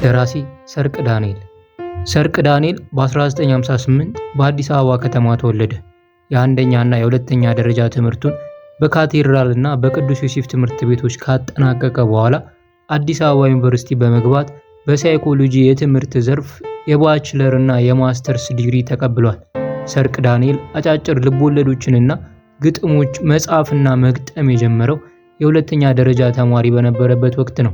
ደራሲ ሰርቅ ዳንኤል። ሰርቅ ዳንኤል በ1958 በአዲስ አበባ ከተማ ተወለደ። የአንደኛ እና የሁለተኛ ደረጃ ትምህርቱን በካቴድራል እና በቅዱስ ዮሴፍ ትምህርት ቤቶች ካጠናቀቀ በኋላ አዲስ አበባ ዩኒቨርሲቲ በመግባት በሳይኮሎጂ የትምህርት ዘርፍ የባችለር እና የማስተርስ ዲግሪ ተቀብሏል። ሰርቅ ዳንኤል አጫጭር ልቦለዶችንና ግጥሞች መጻፍና መግጠም የጀመረው የሁለተኛ ደረጃ ተማሪ በነበረበት ወቅት ነው።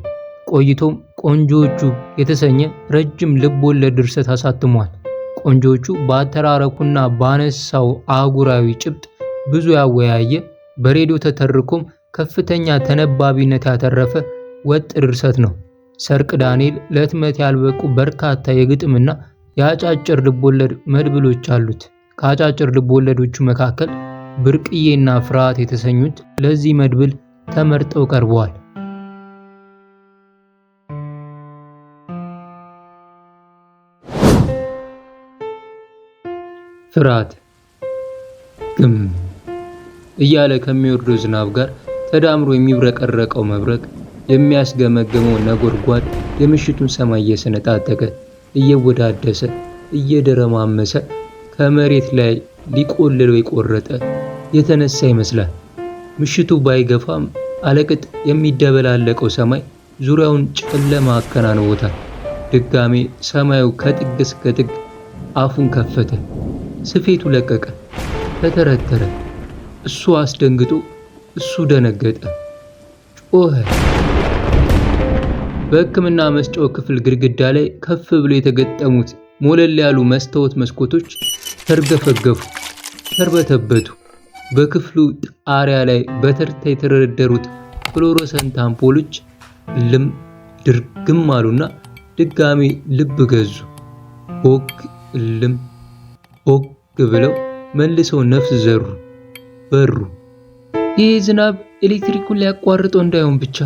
ቆይቶም ቆንጆቹ የተሰኘ ረጅም ልቦለድ ድርሰት አሳትሟል። ቆንጆቹ በአተራረኩና ባነሳው አህጉራዊ ጭብጥ ብዙ ያወያየ፣ በሬዲዮ ተተርኮም ከፍተኛ ተነባቢነት ያተረፈ ወጥ ድርሰት ነው። ሰርቅ ዳንኤል ለህትመት ያልበቁ በርካታ የግጥምና የአጫጭር ልቦለድ መድብሎች አሉት። ከአጫጭር ልቦለዶቹ መካከል ብርቅዬና ፍርሃት የተሰኙት ለዚህ መድብል ተመርጠው ቀርበዋል። ፍርሃት ግም እያለ ከሚወርደው ዝናብ ጋር ተዳምሮ የሚብረቀረቀው መብረቅ፣ የሚያስገመግመው ነጎድጓድ የምሽቱን ሰማይ እየሰነጣጠቀ እየወዳደሰ እየደረማመሰ ከመሬት ላይ ሊቆልለው የቆረጠ የተነሳ ይመስላል። ምሽቱ ባይገፋም አለቅጥ የሚደበላለቀው ሰማይ ዙሪያውን ጨለማ አከናንቦታል። ድጋሜ ሰማዩ ከጥግ እስከ ጥግ አፉን ከፈተ። ስፌቱ ለቀቀ፣ ተተረተረ። እሱ አስደንግጦ እሱ ደነገጠ፣ ጮኸ። በሕክምና መስጫው ክፍል ግድግዳ ላይ ከፍ ብሎ የተገጠሙት ሞለል ያሉ መስታወት መስኮቶች ተርገፈገፉ፣ ተርበተበቱ። በክፍሉ ጣሪያ ላይ በተርታ የተደረደሩት ፍሎረሰንት አምፖሎች ልም ድርግም አሉና ድጋሜ ልብ ገዙ። ቦግ ልም ቦግ ብለው መልሰው ነፍስ ዘሩ፣ በሩ። ይህ ዝናብ ኤሌክትሪኩን ሊያቋርጠው እንዳይሆን ብቻ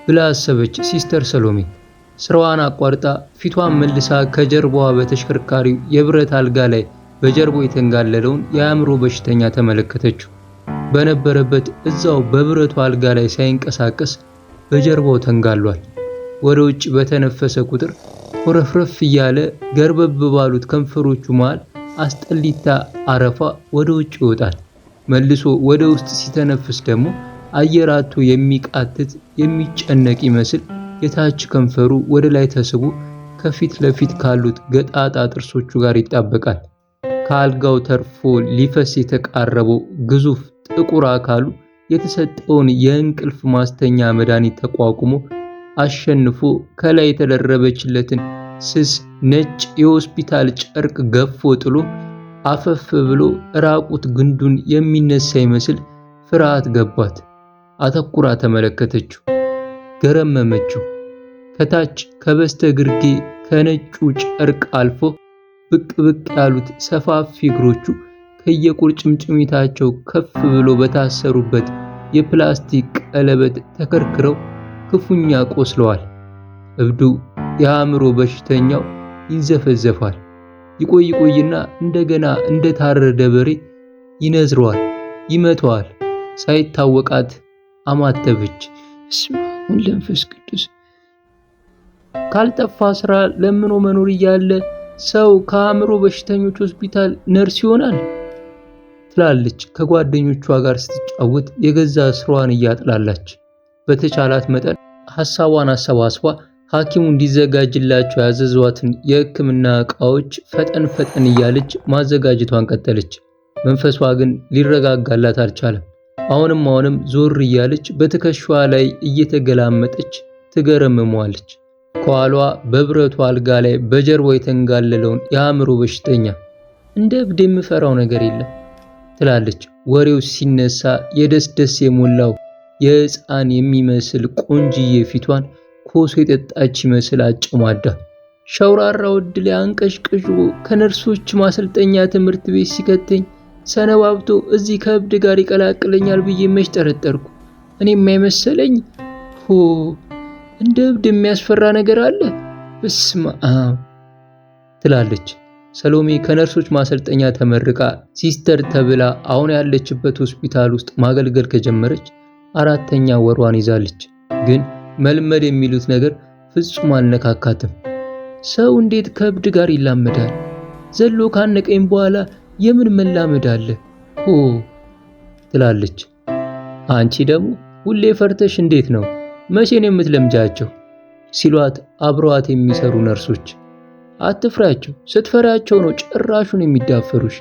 ብላ አሰበች ሲስተር ሰሎሜ። ስራዋን አቋርጣ ፊቷን መልሳ ከጀርባዋ በተሽከርካሪው የብረት አልጋ ላይ በጀርባው የተንጋለለውን የአእምሮ በሽተኛ ተመለከተችው። በነበረበት እዛው በብረቱ አልጋ ላይ ሳይንቀሳቀስ በጀርባው ተንጋሏል። ወደ ውጭ በተነፈሰ ቁጥር ኮረፍረፍ እያለ ገርበብ ባሉት ከንፈሮቹ መሃል አስጠሊታ አረፋ ወደ ውጭ ይወጣል። መልሶ ወደ ውስጥ ሲተነፍስ ደግሞ አየራቱ የሚቃትት የሚጨነቅ ይመስል የታች ከንፈሩ ወደ ላይ ተስቦ ከፊት ለፊት ካሉት ገጣጣ ጥርሶቹ ጋር ይጣበቃል። ከአልጋው ተርፎ ሊፈስ የተቃረበው ግዙፍ ጥቁር አካሉ የተሰጠውን የእንቅልፍ ማስተኛ መድኃኒት ተቋቁሞ አሸንፎ ከላይ የተደረበችለትን ስስ ነጭ የሆስፒታል ጨርቅ ገፎ ጥሎ አፈፍ ብሎ ራቁት ግንዱን የሚነሳ ይመስል ፍርሃት ገባት። አተኩራ ተመለከተችው፣ ገረመመችው። ከታች ከበስተግርጌ ከነጩ ጨርቅ አልፎ ብቅ ብቅ ያሉት ሰፋፊ እግሮቹ ከየቁርጭምጭሚታቸው ከፍ ብሎ በታሰሩበት የፕላስቲክ ቀለበት ተከርክረው ክፉኛ ቆስለዋል። እብዱ የአእምሮ በሽተኛው ይንዘፈዘፋል። ይቆይና እንደገና እንደታረደ በሬ ይነዝረዋል፣ ይመተዋል። ሳይታወቃት አማተበች። በስመ አብ ወወልድ ወመንፈስ ቅዱስ። ካልጠፋ ስራ ለምኖ መኖር እያለ ሰው ከአእምሮ በሽተኞች ሆስፒታል ነርስ ይሆናል ትላለች ከጓደኞቿ ጋር ስትጫወት የገዛ ስራዋን እያጥላላች። በተቻላት መጠን ሐሳቧን አሰባስባ ሐኪሙ እንዲዘጋጅላቸው ያዘዟትን የሕክምና ዕቃዎች ፈጠን እያለች ማዘጋጀቷን ቀጠለች። መንፈሷ ግን ሊረጋጋላት አልቻለም። አሁንም ዞር እያለች በትከሻዋ ላይ እየተገላመጠች ትገረምመዋለች። ከኋላዋ በብረቱ አልጋ ላይ በጀርባው የተንጋለለውን የአእምሮ በሽተኛ እንደ እብድ የምፈራው ነገር የለም ትላለች። ወሬው ሲነሳ የደስ የሞላው የሕፃን የሚመስል ቆንጅዬ ፊቷን ኮሶ የጠጣች ይመስል አጨማዳ ሸውራራው ዕድል አንቀሽቅሾ ከነርሶች ማሰልጠኛ ትምህርት ቤት ሲከተኝ ሰነባብቶ እዚህ ከእብድ ጋር ይቀላቅለኛል ብዬ መች ጠረጠርኩ። እኔም የማይመሰለኝ እንደ እብድ የሚያስፈራ ነገር አለ። በስመ አብ ትላለች ሰሎሜ። ከነርሶች ማሰልጠኛ ተመርቃ ሲስተር ተብላ አሁን ያለችበት ሆስፒታል ውስጥ ማገልገል ከጀመረች 4ኛ ወሯን ይዛለች። ግን መልመድ የሚሉት ነገር ፍጹም አልነካካትም። ሰው እንዴት ከእብድ ጋር ይላመዳል? ዘሎ ካነቀኝ በኋላ የምን መላመድ አለ? ሆ ትላለች። አንቺ ደግሞ ሁሌ ፈርተሽ እንዴት ነው? መቼ ነው የምትለምጃቸው? ሲሏት አብረዋት የሚሰሩ ነርሶች አትፍራቸው፣ ስትፈራቸው ነው ጭራሹን የሚዳፈሩሽ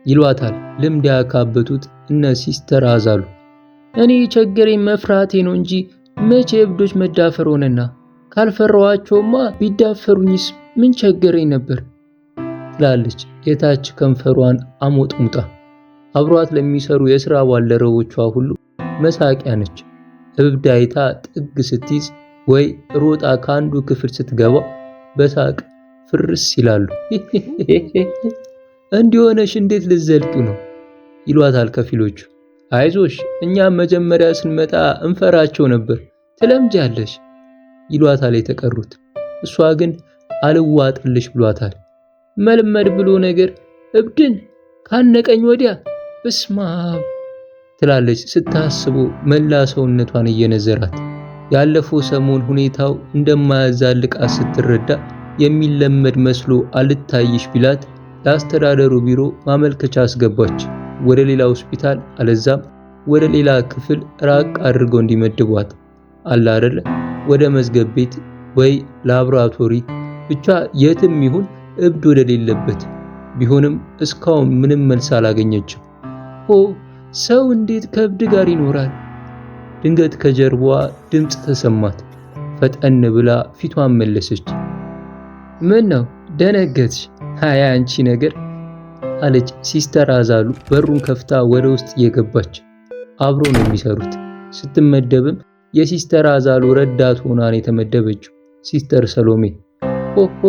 ይሏታል ልምድ ያካበቱት እነ ሲስተር አዛሉ። እኔ ቸገረኝ መፍራቴ ነው እንጂ መቼ እብዶች መዳፈር ሆነና፣ ካልፈራዋቸውማ ቢዳፈሩኝስ ምን ቸገረኝ ነበር ትላለች የታች ከንፈሯን አሞጥሙጣ። አብሯት ለሚሰሩ የሥራ ባልደረቦቿ ሁሉ መሳቂያ ነች። እብድ አይታ ጥግ ስትይዝ ወይ ሮጣ ከአንዱ ክፍል ስትገባ በሳቅ ፍርስ ይላሉ። እንዲሆነሽ እንዴት ልዘልቂው ነው ይሏታል ከፊሎቹ። አይዞሽ እኛም መጀመሪያ ስንመጣ እንፈራቸው ነበር፣ ትለምጃለሽ ይሏታል የተቀሩት። እሷ ግን አልዋጥልሽ ብሏታል። መልመድ ብሎ ነገር እብድን ካነቀኝ ወዲያ በስማ ትላለች ስታስቡ መላ ሰውነቷን እየነዘራት። ያለፈው ሰሞን ሁኔታው እንደማያዛልቃት ስትረዳ የሚለመድ መስሎ አልታይሽ ቢላት ለአስተዳደሩ ቢሮ ማመልከቻ አስገባች። ወደ ሌላ ሆስፒታል አለዛም ወደ ሌላ ክፍል ራቅ አድርገው እንዲመድቧት አለ አይደለ፣ ወደ መዝገብ ቤት ወይ ላብራቶሪ፣ ብቻ የትም ይሁን እብድ ወደሌለበት። ቢሆንም እስካሁን ምንም መልስ አላገኘችም። ኦ ሰው እንዴት ከእብድ ጋር ይኖራል? ድንገት ከጀርባዋ ድምፅ ተሰማት። ፈጠን ብላ ፊቷን መለሰች። ምን ነው ደነገጥሽ? ሃያ አንቺ ነገር አለች ሲስተር አዛሉ በሩን ከፍታ ወደ ውስጥ እየገባች። አብሮ ነው የሚሰሩት። ስትመደብም የሲስተር አዛሉ ረዳት ሆና ነው የተመደበችው። ሲስተር ሰሎሜ ሆሆ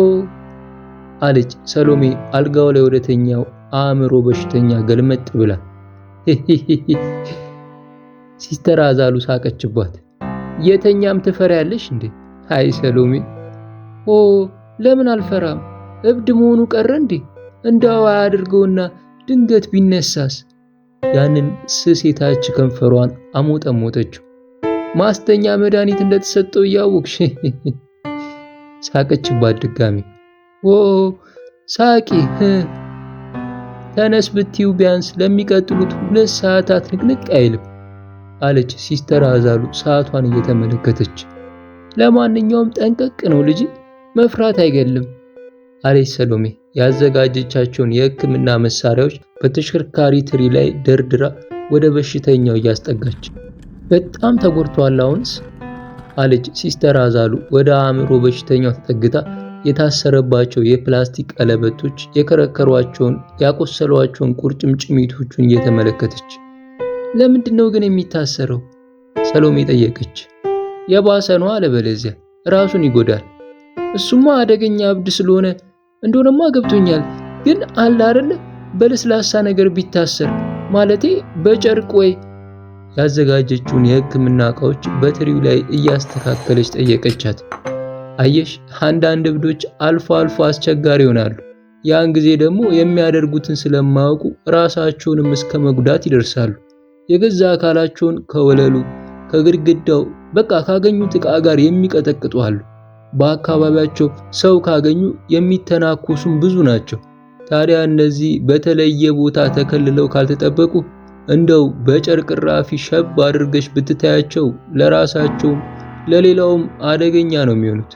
አለች ሰሎሜ አልጋው ላይ ወደተኛው አእምሮ በሽተኛ ገልመጥ ብላ። ሲስተር አዛሉ ሳቀችባት። የተኛም ትፈሪያለሽ እንዴ? አይ ሰሎሜ ኦ ለምን አልፈራም? እብድ መሆኑ ቀረ እንዴ? እንዳው አያድርገውና ድንገት ቢነሳስ? ያንን ስስ የታች ከንፈሯን አሞጠሞጠችው። ማስተኛ መድኃኒት እንደተሰጠው እያወቅሽ ሳቀችባት ድጋሚ። ኦ ሳቂ ተነስ ብትዩ ቢያንስ ለሚቀጥሉት 2 ሰዓታት ንቅንቅ አይልም አለች ሲስተር አዛሉ ሰዓቷን እየተመለከተች። ለማንኛውም ጠንቀቅ ነው ልጅ፣ መፍራት አይገልም አለች ሰሎሜ ያዘጋጀቻቸውን የሕክምና መሳሪያዎች በተሽከርካሪ ትሪ ላይ ደርድራ ወደ በሽተኛው እያስጠጋች። በጣም ተጎድቷል አሁንስ አለች ሲስተር አዛሉ ወደ አእምሮ በሽተኛው ተጠግታ የታሰረባቸው የፕላስቲክ ቀለበቶች የከረከሯቸውን ያቆሰሏቸውን ቁርጭምጭሚቶቹን እየተመለከተች። ለምንድነው ግን የሚታሰረው? ሰሎሜ ጠየቀች። የባሰ ነው አለበለዚያ ራሱን ይጎዳል። እሱማ አደገኛ እብድ ስለሆነ እንደሆነማ ገብቶኛል። ግን አለ አይደለ በለስላሳ ነገር ቢታሰር ማለቴ በጨርቅ ወይ ያዘጋጀችውን የሕክምና ዕቃዎች በትሪው ላይ እያስተካከለች ጠየቀቻት። አየሽ አንዳንድ እብዶች አልፎ አልፎ አስቸጋሪ ይሆናሉ። ያን ጊዜ ደግሞ የሚያደርጉትን ስለማያውቁ ራሳቸውንም እስከ መጉዳት ይደርሳሉ። የገዛ አካላቸውን ከወለሉ ከግድግዳው በቃ ካገኙት ዕቃ ጋር የሚቀጠቅጡ አሉ። በአካባቢያቸው ሰው ካገኙ የሚተናኮሱም ብዙ ናቸው። ታዲያ እነዚህ በተለየ ቦታ ተከልለው ካልተጠበቁ እንደው በጨርቅ ራፊ ሸብ አድርገሽ ብትታያቸው ለራሳቸውም ለሌላውም አደገኛ ነው የሚሆኑት።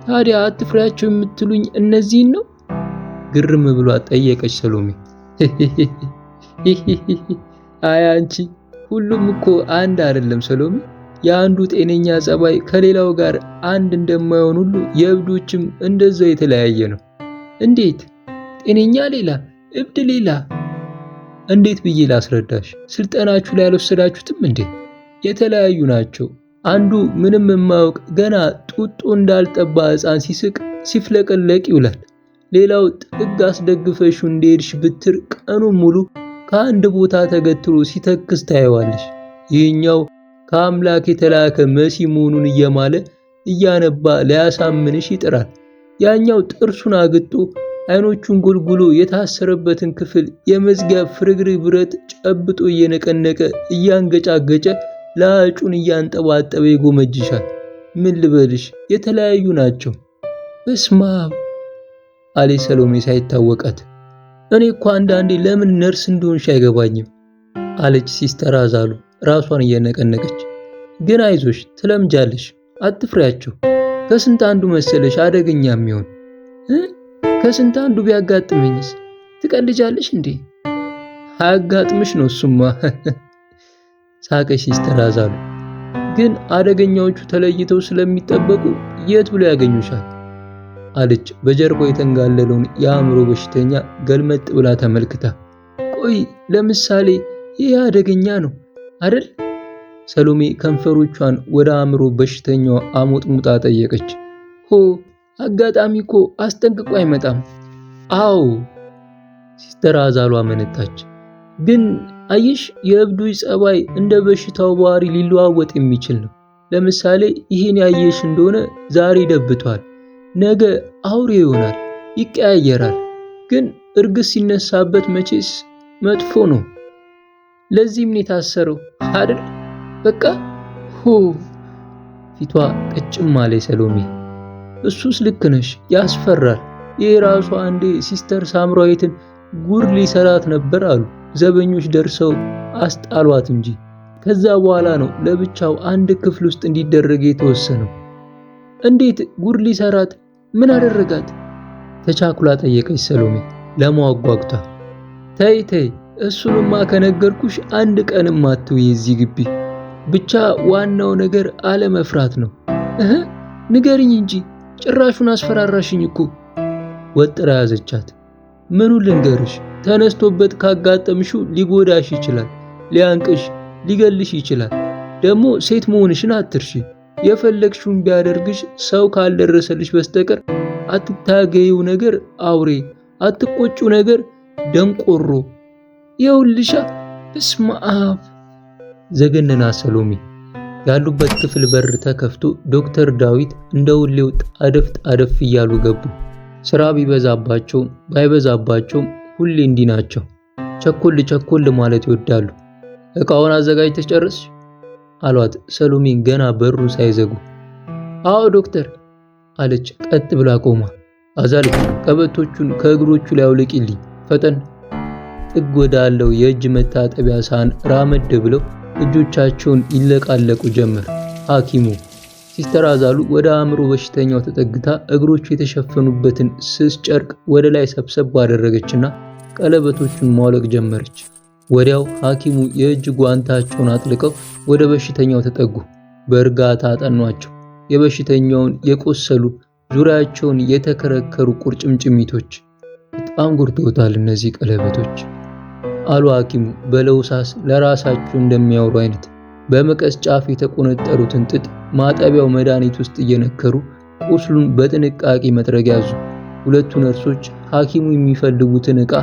ታዲያ አትፍሪያቸው የምትሉኝ እነዚህን ነው? ግርም ብሏት ጠየቀች ሰሎሜ። አይ አንቺ ሁሉም እኮ አንድ አይደለም ሰሎሜ። የአንዱ ጤነኛ ጸባይ ከሌላው ጋር አንድ እንደማይሆን ሁሉ የእብዶችም እንደዛው የተለያየ ነው። እንዴት? ጤነኛ ሌላ፣ እብድ ሌላ? እንዴት ብዬ ላስረዳሽ? ስልጠናችሁ ላይ አልወሰዳችሁትም እንዴ? የተለያዩ ናቸው። አንዱ ምንም የማያውቅ ገና ጡጦ እንዳልጠባ ሕፃን ሲስቅ ሲፍለቀለቅ ይውላል። ሌላው ጥግ አስደግፈሽው እንደሄድሽ ብትር ቀኑን ሙሉ ከአንድ ቦታ ተገትሮ ሲተክስ ታየዋለሽ። ይህኛው ከአምላክ የተላከ መሲ መሆኑን እየማለ እያነባ ሊያሳምንሽ ይጥራል። ያኛው ጥርሱን አግጦ አይኖቹን ጎልጉሎ የታሰረበትን ክፍል የመዝጊያ ፍርግርግ ብረት ጨብጦ እየነቀነቀ እያንገጫገጨ ላጩን እያንጠባጠበ ይጎመጅሻል። ምን ልበልሽ የተለያዩ ናቸው። በስመ አብ አለ ሰሎሜ ሳይታወቃት። እኔ እኮ አንዳንዴ ለምን ነርስ እንደሆንሽ አይገባኝም አለች ሲስተር አዛሉ ራሷን እየነቀነቀች። ግን አይዞሽ ትለምጃለሽ፣ አትፍሪያቸው። ከስንት አንዱ መሰለሽ አደገኛ የሚሆን ከስንት አንዱ ቢያጋጥመኝስ? ትቀልጃለሽ እንዴ? አያጋጥምሽ ነው እሱማ ሳቀሽ ሲስተር አዛሉ። ግን አደገኛዎቹ ተለይተው ስለሚጠበቁ የት ብሎ ያገኙሻል? አለች በጀርባው የተንጋለለውን የአእምሮ በሽተኛ ገልመጥ ብላ ተመልክታ። ቆይ ለምሳሌ ይህ አደገኛ ነው አይደል? ሰሎሜ ከንፈሮቿን ወደ አእምሮ በሽተኛው አሞጥሙጣ ጠየቀች። ሆ አጋጣሚ እኮ አስጠንቅቆ አይመጣም። አዎ ሲስተር አዛሉ አመነታች። ግን አየሽ የእብዱ ጸባይ እንደ በሽታው ባህሪ ሊለዋወጥ የሚችል ነው። ለምሳሌ ይህን ያየሽ እንደሆነ ዛሬ ደብቷል፣ ነገ አውሬ ይሆናል፣ ይቀያየራል። ግን እርግስ ሲነሳበት መቼስ መጥፎ ነው። ለዚህም ነው የታሰረው አይደል? በቃ ፊቷ ቅጭም አለ ሰሎሜ። እሱስ ልክ ነሽ፣ ያስፈራል። ይህ ራሱ አንዴ ሲስተር ሳምራዊትን ጉድ ሊሰራት ነበር አሉ ዘበኞች ደርሰው አስጣሏት እንጂ። ከዛ በኋላ ነው ለብቻው አንድ ክፍል ውስጥ እንዲደረግ የተወሰነው። እንዴት ጉድ ሊሰራት? ምን አደረጋት? ተቻኩላ ጠየቀች ሰሎሜ ለማጓጓቷ። ተይ ተይ እሱንማ ከነገርኩሽ አንድ ቀንም አትውይ እዚህ ግቢ። ብቻ ዋናው ነገር አለመፍራት ነው። ንገሪኝ እንጂ ጭራሹን አስፈራራሽኝ እኮ። ወጥራ ያዘቻት። ምኑን ልንገርሽ? ተነስቶበት ካጋጠምሽው ሊጎዳሽ ይችላል፣ ሊያንቅሽ፣ ሊገልሽ ይችላል። ደግሞ ሴት መሆንሽን አትርሺ። የፈለግሽውን ቢያደርግሽ ሰው ካልደረሰልሽ በስተቀር አትታገይው ነገር አውሬ፣ አትቆጪው ነገር ደንቆሮ። ይኸውልሻ በስመ አብ ዘገነና ሰሎሜ። ያሉበት ክፍል በር ተከፍቶ ዶክተር ዳዊት እንደ ሁሌው ጣደፍ ጣደፍ እያሉ ገቡ። ስራ ቢበዛባቸውም ባይበዛባቸውም ሁሌ እንዲህ ናቸው። ቸኮል ቸኮል ማለት ይወዳሉ። እቃውን አዘጋጅተሽ ጨረስሽ? አሏት ሰሎሜን ገና በሩን ሳይዘጉ። አዎ ዶክተር አለች ቀጥ ብላ ቆማ። አዛል ቀበቶቹን ከእግሮቹ ላይ አውልቂልኝ ፈጠን። ጥግ ወዳለው የእጅ መታጠቢያ ሳህን ራመድ ብለው እጆቻቸውን ይለቃለቁ ጀመር ሐኪሙ። ሲስተር አዛሉ ወደ አእምሮ በሽተኛው ተጠግታ እግሮቹ የተሸፈኑበትን ስስ ጨርቅ ወደ ላይ ሰብሰብ አደረገችና ቀለበቶቹን ማውለቅ ጀመረች። ወዲያው ሐኪሙ የእጅ ጓንታቸውን አጥልቀው ወደ በሽተኛው ተጠጉ። በእርጋታ አጠኗቸው። የበሽተኛውን የቆሰሉ ዙሪያቸውን የተከረከሩ ቁርጭምጭሚቶች። በጣም ጎድተውታል እነዚህ ቀለበቶች አሉ ሐኪሙ በለውሳስ ለራሳቸው እንደሚያወሩ አይነት። በመቀስ ጫፍ የተቆነጠሩትን ጥጥ ማጠቢያው መድኃኒት ውስጥ እየነከሩ ቁስሉን በጥንቃቄ መጥረግ ያዙ። ሁለቱ ነርሶች ሐኪሙ የሚፈልጉትን ዕቃ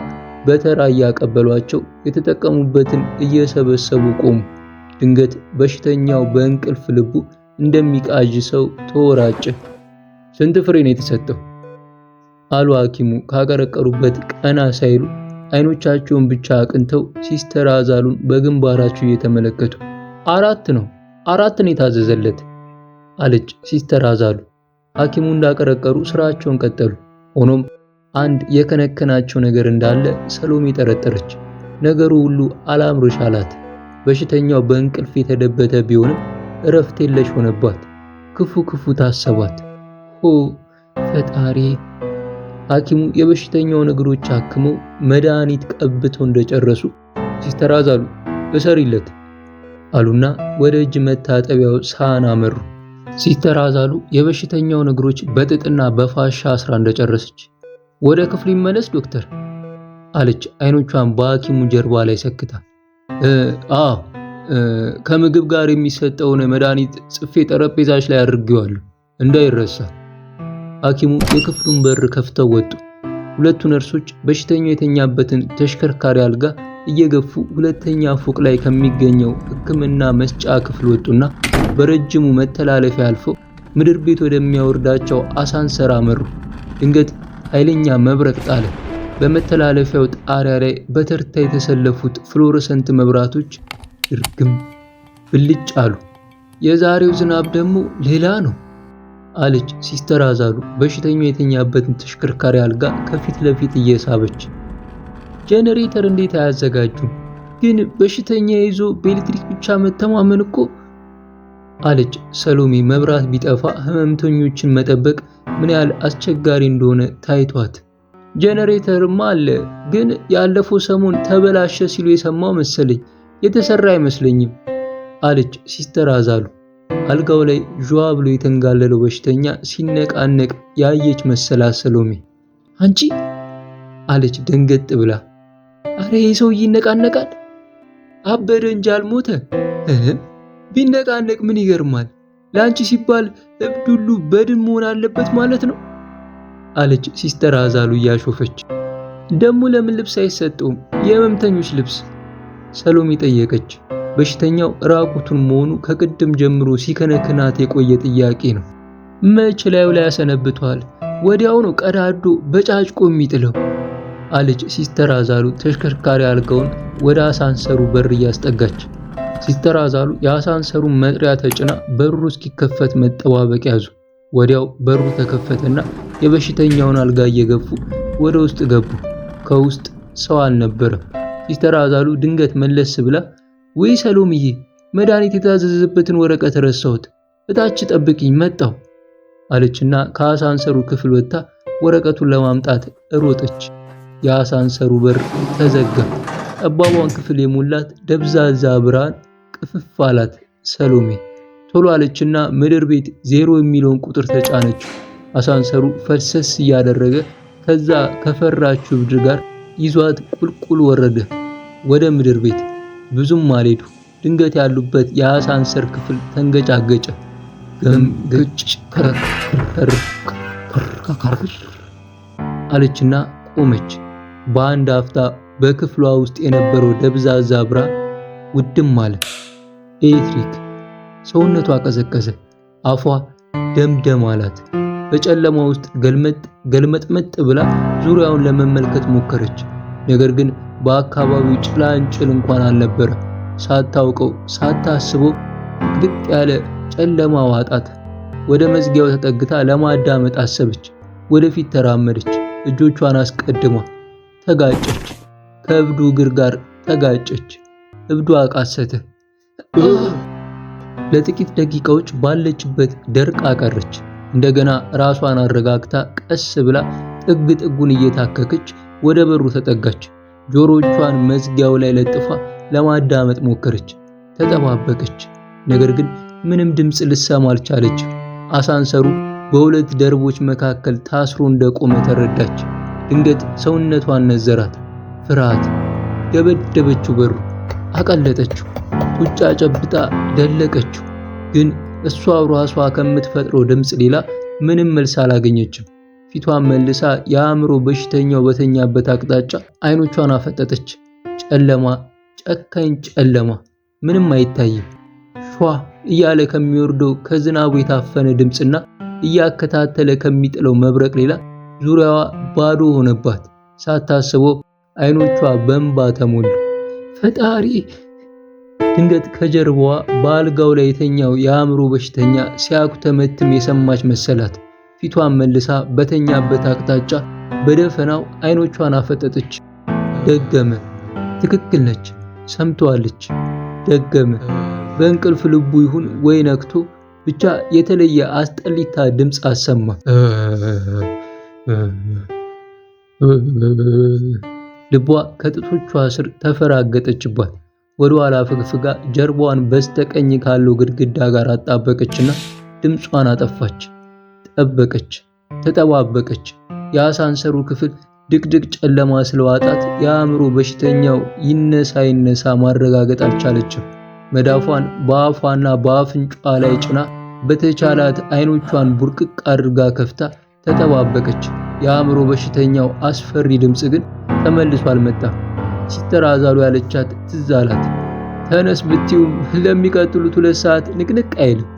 በተራ እያቀበሏቸው የተጠቀሙበትን እየሰበሰቡ ቆሙ። ድንገት በሽተኛው በእንቅልፍ ልቡ እንደሚቃዥ ሰው ተወራጨ። ስንት ፍሬ ነው የተሰጠው? አሉ ሐኪሙ ካቀረቀሩበት ቀና ሳይሉ አይኖቻቸውን ብቻ አቅንተው ሲስተር አዛሉን በግንባራቸው እየተመለከቱ። አራት ነው የታዘዘለት አለች ሲስተር አዛሉ። ሐኪሙ እንዳቀረቀሩ ስራቸውን ቀጠሉ። ሆኖም አንድ የከነከናቸው ነገር እንዳለ ሰሎሜ ጠረጠረች። ነገሩ ሁሉ አላምሮሽ አላት። በሽተኛው በእንቅልፍ የተደበተ ቢሆንም እረፍት የለሽ ሆነባት። ክፉ ታሰባት። ሆ ፈጣሪ። ሐኪሙ የበሽተኛውን እግሮች አክመው መድኃኒት ቀብተው እንደጨረሱ ሲስተር አዛሉ እሰሪለት አሉና ወደ እጅ መታጠቢያው ሳህን አመሩ። ሲስተር አዛሉ የበሽተኛውን እግሮች በጥጥና በፋሻ አስራ እንደጨረሰች ወደ ክፍሉ ይመለስ ዶክተር አለች አይኖቿን በሐኪሙ ጀርባ ላይ ሰክታ። ከምግብ ጋር የሚሰጠውን መድኃኒት ጽፌ ጠረጴዛሽ ላይ አድርጌዋለሁ እንዳይረሳ። ሐኪሙ የክፍሉን በር ከፍተው ወጡ። ሁለቱ ነርሶች በሽተኛው የተኛበትን ተሽከርካሪ አልጋ እየገፉ ሁለተኛ ፎቅ ላይ ከሚገኘው ሕክምና መስጫ ክፍል ወጡና በረጅሙ መተላለፊያ አልፈው ምድር ቤት ወደሚያወርዳቸው አሳንሰር አመሩ። ድንገት ኃይለኛ መብረቅ ጣለ። በመተላለፊያው ጣሪያ ላይ በተርታ የተሰለፉት ፍሎረሰንት መብራቶች እርግም ብልጭ አሉ። የዛሬው ዝናብ ደግሞ ሌላ ነው አለች ሲስተር አዛሉ በሽተኛው የተኛበትን ተሽከርካሪ አልጋ ከፊት ለፊት እየሳበች። ጄኔሬተር እንዴት አያዘጋጁም? ግን በሽተኛ ይዞ በኤሌክትሪክ ብቻ መተማመን እኮ አለች ሰሎሜ። መብራት ቢጠፋ ህመምተኞችን መጠበቅ ምን ያህል አስቸጋሪ እንደሆነ ታይቷት። ጄኔሬተርማ አለ፣ ግን ያለፈው ሰሞን ተበላሸ ሲሉ የሰማው መሰለኝ፣ የተሰራ አይመስለኝም አለች ሲስተር አዛሉ። አልጋው ላይ ዥዋ ብሎ የተንጋለለው በሽተኛ ሲነቃነቅ ያየች መሰላት ሰሎሜ። አንቺ አለች ደንገጥ ብላ። አረ ይሄ ሰው ይነቃነቃል? አበደ እንጂ አልሞተ። ቢነቃነቅ ምን ይገርማል? ለአንቺ ሲባል እብድ ሁሉ በድን መሆን አለበት ማለት ነው አለች ሲስተር አዛሉ እያሾፈች። ደሞ ለምን ልብስ አይሰጠውም? የህመምተኞች ልብስ ሰሎሜ ጠየቀች። በሽተኛው ራቁቱን መሆኑ ከቅድም ጀምሮ ሲከነክናት የቆየ ጥያቄ ነው። መች ላዩ ላይ ያሰነብተዋል? ወዲያው ነው ቀዳዶ በጫጭቆ የሚጥለው አለች ሲስተር አዛሉ ተሽከርካሪ አልጋውን ወደ አሳንሰሩ በር እያስጠጋች። ሲስተር አዛሉ የአሳንሰሩን መጥሪያ ተጭና በሩ እስኪከፈት መጠባበቅ ያዙ። ወዲያው በሩ ተከፈተና የበሽተኛውን አልጋ እየገፉ ወደ ውስጥ ገቡ። ከውስጥ ሰው አልነበረም። ሲስተር አዛሉ ድንገት መለስ ብላ ወይ ሰሎምዬ፣ መድኃኒት የታዘዘበትን ወረቀት ረሳሁት፣ እታች ጠብቂኝ መጣሁ አለችና ከአሳንሰሩ ክፍል ወጥታ ወረቀቱን ለማምጣት ሮጠች። የአሳንሰሩ በር ተዘጋ። ጠባቧን ክፍል የሞላት ደብዛዛ ብርሃን ቅፍፍ አላት። ሰሎሜ ቶሎ አለችና ምድር ቤት 0 የሚለውን ቁጥር ተጫነች። አሳንሰሩ ፈልሰስ እያደረገ ከዛ ከፈራችው እብድ ጋር ይዟት ቁልቁል ወረደ ወደ ምድር ቤት። ብዙም አልሄዱ። ድንገት ያሉበት የአሳንሰር ክፍል ተንገጫገጨ። ገምግጭ አለችና ቆመች። በአንድ አፍታ በክፍሏ ውስጥ የነበረው ደብዛዛ ብርሃን ውድም አለ። ኤሌክትሪክ። ሰውነቷ ቀዘቀዘ። አፏ ደምደም አላት። በጨለማ ውስጥ ገልመጥመጥ ብላ ዙሪያውን ለመመልከት ሞከረች። ነገር ግን በአካባቢው ጭላንጭል እንኳን አልነበረ። ሳታውቀው ሳታስበው ጥቅጥቅ ያለ ጨለማ ዋጣት። ወደ መዝጊያው ተጠግታ ለማዳመጥ አሰበች። ወደፊት ተራመደች። እጆቿን አስቀድማ ተጋጨች። ከእብዱ እግር ጋር ተጋጨች። እብዱ አቃሰተ። ለጥቂት ደቂቃዎች ባለችበት ደርቃ ቀረች። እንደገና ራሷን አረጋግታ ቀስ ብላ ጥግ ጥጉን እየታከከች ወደ በሩ ተጠጋች። ጆሮቿን መዝጊያው ላይ ለጥፋ ለማዳመጥ ሞከረች። ተጠባበቀች። ነገር ግን ምንም ድምፅ ልሰማ አልቻለች። አሳንሰሩ በሁለት ደርቦች መካከል ታስሮ እንደቆመ ተረዳች። ድንገት ሰውነቷን ነዘራት። ፍርሃት ደበደበችው። በሩ አቀለጠችው። ጡጫ ጨብጣ ደለቀችው። ግን እሷ ራሷ ከምትፈጥረው ድምፅ ሌላ ምንም መልስ አላገኘችም። ፊቷን መልሳ የአእምሮ በሽተኛው በተኛበት አቅጣጫ አይኖቿን አፈጠጠች። ጨለማ፣ ጨካኝ ጨለማ፣ ምንም አይታይም። ሿ እያለ ከሚወርደው ከዝናቡ የታፈነ ድምፅና እያከታተለ ከሚጥለው መብረቅ ሌላ ዙሪያዋ ባዶ ሆነባት። ሳታስበው አይኖቿ በእንባ ተሞሉ። ፈጣሪ! ድንገት ከጀርባዋ በአልጋው ላይ የተኛው የአእምሮ በሽተኛ ሲያኩተመትም የሰማች መሰላት። ፊቷን መልሳ በተኛበት አቅጣጫ በደፈናው አይኖቿን አፈጠጠች። ደገመ። ትክክል ነች። ሰምተዋለች። ደገመ። በእንቅልፍ ልቡ ይሁን ወይ ነክቶ ብቻ የተለየ አስጠሊታ ድምፅ አሰማ። ልቧ ከጥቶቿ ስር ተፈራገጠችባት። ወደ ኋላ ፍግፍጋ ጀርባዋን በስተቀኝ ካለው ግድግዳ ጋር አጣበቀችና ድምጿን አጠፋች። ጠበቀች፣ ተጠባበቀች። የአሳንሰሩ ክፍል ድቅድቅ ጨለማ ስለዋጣት የአእምሮ በሽተኛው ይነሳ ማረጋገጥ አልቻለችም። መዳፏን በአፏና በአፍንጫዋ ላይ ጭና በተቻላት አይኖቿን ቡርቅቅ አድርጋ ከፍታ ተጠባበቀች። የአእምሮ በሽተኛው አስፈሪ ድምፅ ግን ተመልሶ አልመጣም። ሲስተር አዛሉ ያለቻት ትዝ አላት። ተነስ ብትይውም ለሚቀጥሉት 2 ሰዓት ንቅንቅ አይልም።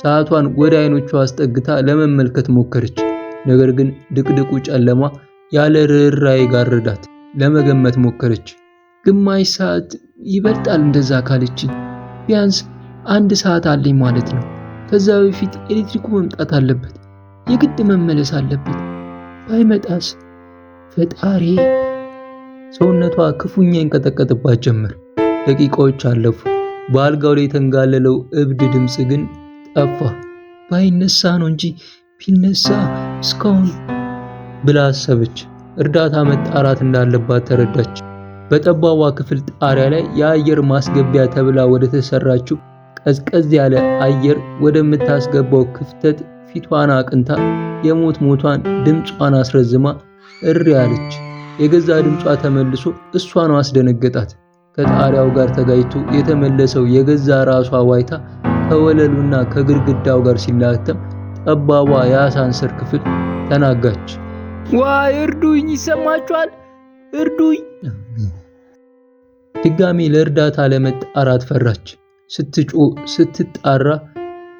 ሰዓቷን ወደ አይኖቿ አስጠግታ ለመመልከት ሞከረች። ነገር ግን ድቅድቁ ጨለማ ያለ ርኅራኄ ጋረዳት። ለመገመት ሞከረች። ግማሽ ሰዓት ይበልጣል እንደዛ ካለችኝ፣ ቢያንስ 1 ሰዓት አለኝ ማለት ነው። ከዛ በፊት ኤሌክትሪኩ መምጣት አለበት። የግድ መመለስ አለበት። ባይመጣስ? ፈጣሪ! ሰውነቷ ክፉኛ ይንቀጠቀጥባት ጀመር። ደቂቃዎች አለፉ። በአልጋው ላይ የተንጋለለው እብድ ድምፅ ግን ጠፋ። ባይነሳ ነው እንጂ ቢነሳ እስካሁን ብላ አሰበች። እርዳታ መጣራት እንዳለባት ተረዳች። በጠባቧ ክፍል ጣሪያ ላይ የአየር ማስገቢያ ተብላ ወደ ተሰራችው ቀዝቀዝ ያለ አየር ወደምታስገባው ክፍተት ፊቷን አቅንታ የሞት ሞቷን ድምጿን አስረዝማ እሪ አለች። የገዛ ድምጿ ተመልሶ እሷን አስደነገጣት። ከጣሪያው ጋር ተጋጭቶ የተመለሰው የገዛ ራሷ ዋይታ ከወለሉና ከግድግዳው ጋር ሲላተም ጠባቧ የአሳንሰር ክፍል ተናጋች። ዋይ እርዱኝ! ይሰማችኋል? እርዱኝ! ድጋሚ ለእርዳታ ለመጣራት ፈራች። ስትጮህ ስትጣራ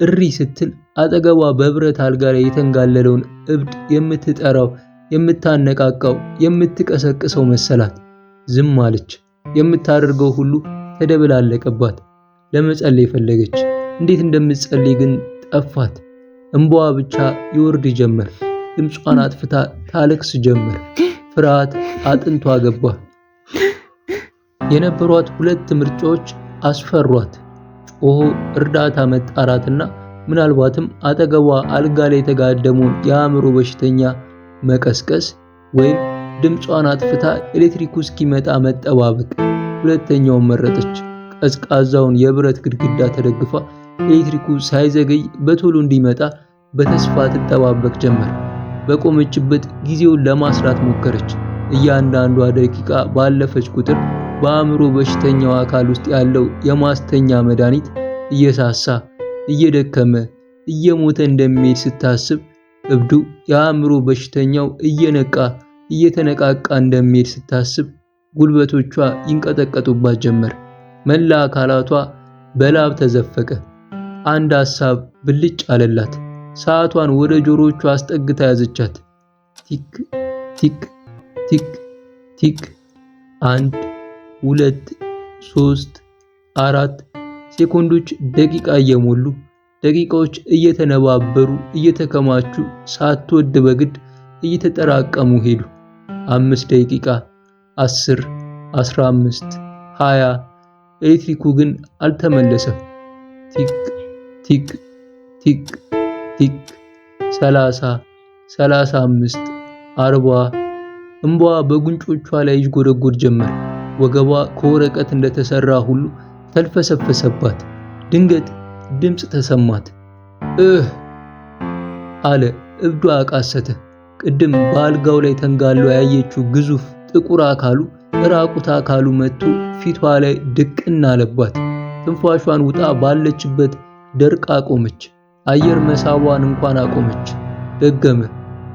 እሪ ስትል አጠገቧ በብረት አልጋ ላይ የተንጋለለውን እብድ የምትጠራው የምታነቃቃው የምትቀሰቅሰው መሰላት። ዝም አለች። የምታደርገው ሁሉ ተደበላለቀባት። ለመጸለይ ፈለገች። እንዴት እንደምትጸልይ ግን ጠፋት። እንባዋ ብቻ ይወርድ ጀመር። ድምጿን አጥፍታ ታለቅስ ጀመር። ፍርሃት አጥንቷ ገባ። የነበሯት ሁለት ምርጫዎች አስፈሯት። ጮሆ እርዳታ መጣራትና ምናልባትም አጠገቧ አልጋ ላይ የተጋደመውን የአእምሮ በሽተኛ መቀስቀስ ወይም ድምጿን አጥፍታ ኤሌክትሪኩ እስኪመጣ መጠባበቅ። ሁለተኛውን መረጠች። ቀዝቃዛውን የብረት ግድግዳ ተደግፋ ኤሌክትሪኩ ሳይዘገይ በቶሎ እንዲመጣ በተስፋ ትጠባበቅ ጀመር። በቆመችበት ጊዜውን ለማስላት ሞከረች። እያንዳንዷ ደቂቃ ባለፈች ቁጥር በአእምሮ በሽተኛው አካል ውስጥ ያለው የማስተኛ መድኃኒት እየሳሳ እየደከመ እየሞተ እንደሚሄድ ስታስብ እብዱ የአእምሮ በሽተኛው እየነቃ እየተነቃቃ እንደሚሄድ ስታስብ ጉልበቶቿ ይንቀጠቀጡባት ጀመር። መላ አካላቷ በላብ ተዘፈቀ። አንድ ሐሳብ ብልጭ አለላት። ሰዓቷን ወደ ጆሮቿ አስጠግታ ያዘቻት። ቲክ ቲክ ቲክ ቲክ 1 2 3 4 ሴኮንዶች ደቂቃ እየሞሉ ደቂቃዎች እየተነባበሩ እየተከማቹ ሳትወድ በግድ እየተጠራቀሙ ሄዱ። 5 ደቂቃ 10 15 20 ኤሌክትሪኩ ግን አልተመለሰም። ቲክ ቲክ ቲክ ቲክ 30 35 40 እንባዋ በጉንጮቿ ላይ ይጎደጎድ ጀመር። ወገቧ ከወረቀት እንደተሰራ ሁሉ ተልፈሰፈሰባት። ድንገት ድምፅ ተሰማት። አለ እብዷ አቃሰተ። ቅድም በአልጋው ላይ ተንጋሎ ያየችው ግዙፍ ጥቁር አካሉ ራቁት አካሉ መጥቶ ፊቷ ላይ ድቅና አለባት። ትንፋሿን ውጣ ባለችበት ደርቃ ቆመች። አየር መሳቧን እንኳን አቆመች። ደገመ።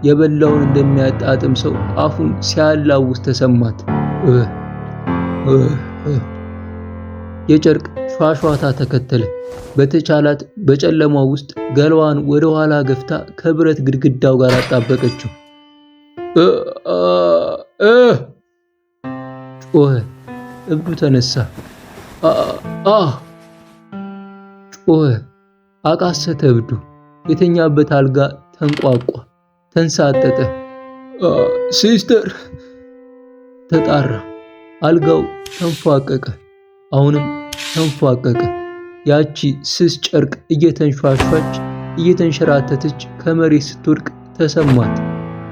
የበላውን እንደሚያጣጥም ሰው አፉን ሲያላውስ ተሰማት። የጨርቅ ሿሿታ ተከተለ። በተቻላት በጨለማው ውስጥ ገላዋን ወደ ኋላ ገፍታ ከብረት ግድግዳው ጋር አጣበቀችው። ጮኸ። እብዱ ተነሳ። ጮኸ። አቃሰተ። እብዱ የተኛበት አልጋ ተንቋቋ፣ ተንሳጠጠ። ሲስተር ተጣራ። አልጋው ተንፏቀቀ። አሁንም ተንፏቀቀ። ያቺ ስስ ጨርቅ እየተንሿሿች እየተንሸራተተች ከመሬት ስትወድቅ ተሰማት።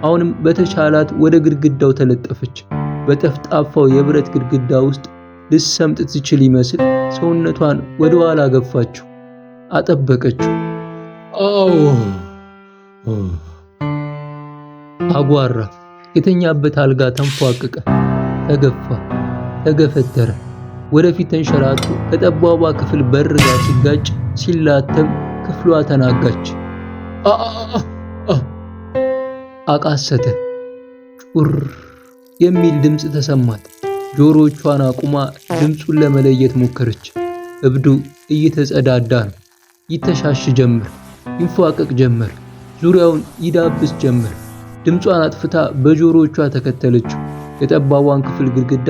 አሁንም በተቻላት ወደ ግድግዳው ተለጠፈች። በጠፍጣፋው የብረት ግድግዳ ውስጥ ልሰምጥ ትችል ይመስል ሰውነቷን ወደ ኋላ ገፋችው፣ አጠበቀችው። አጓራ። የተኛበት አልጋ ተንፏቀቀ፣ ተገፋ፣ ተገፈተረ። ወደፊት ተንሸራቶ ከጠባቧ ክፍል በር ጋር ሲጋጭ ሲላተም ክፍሏ ተናጋች። አቃሰተ። ጩር የሚል ድምፅ ተሰማት። ጆሮቿን አቁማ ድምፁን ለመለየት ሞከረች። እብዱ እየተጸዳዳ ነው። ይተሻሽ ጀመር፣ ይንፏቀቅ ጀመር፣ ዙሪያውን ይዳብስ ጀመር። ድምጿን አጥፍታ በጆሮቿ ተከተለችው። የጠባቧን ክፍል ግድግዳ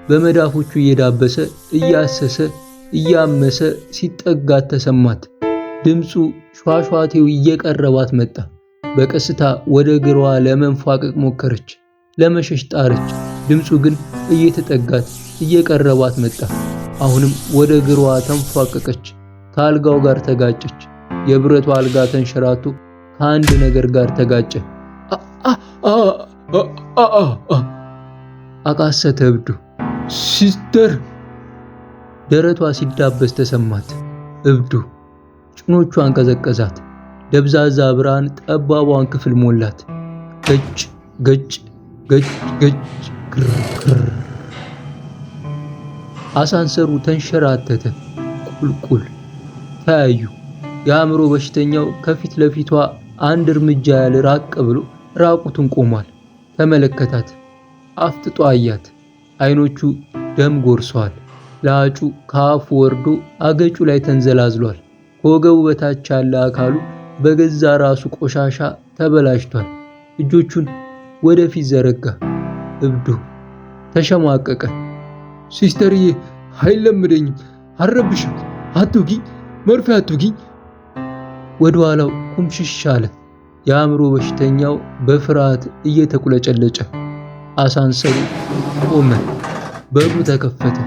በመዳፎቹ እየዳበሰ እያሰሰ እያመሰ ሲጠጋት ተሰማት። ድምፁ ሿሿቴው እየቀረባት መጣ። በቀስታ ወደ እግሯ ለመንፏቀቅ ሞከረች፣ ለመሸሽ ጣረች። ድምፁ ግን እየተጠጋት እየቀረባት መጣ። አሁንም ወደ እግሯ ተንፏቀቀች። ከአልጋው ጋር ተጋጨች። የብረቱ አልጋ ተንሸራቶ ከአንድ ነገር ጋር ተጋጨ። አቃሰተ እብዱ። ሲስተር! ደረቷ ሲዳበስ ተሰማት። እብዱ ጭኖቿን ቀዘቀዛት። ደብዛዛ ብርሃን ጠባቧን ክፍል ሞላት። ገጭ ገጭ ገጭ ገጭ ግር። አሳንሰሩ ተንሸራተተ። ቁልቁል ተያዩ። የአእምሮ በሽተኛው ከፊት ለፊቷ አንድ እርምጃ ያህል ራቅ ብሎ ራቁቱን ቆሟል። ተመለከታት። አፍጥጦ አያት። አይኖቹ ደም ጎርሰዋል። ላጩ ከአፉ ወርዶ አገጩ ላይ ተንዘላዝሏል። ከወገቡ በታች ያለ አካሉ በገዛ ራሱ ቆሻሻ ተበላሽቷል። እጆቹን ወደፊት ዘረጋ። እብዱ ተሸማቀቀ። ሲስተርዬ አይለምደኝም፣ አረብሽም፣ አትውጊኝ፣ መርፌ አትውጊኝ። ወደ ኋላው ኩምሽሽ አለ። የአእምሮ በሽተኛው በፍርሃት እየተቁለጨለጨ። አሳንሰሩ ቆመ። በሩ ተከፈተ።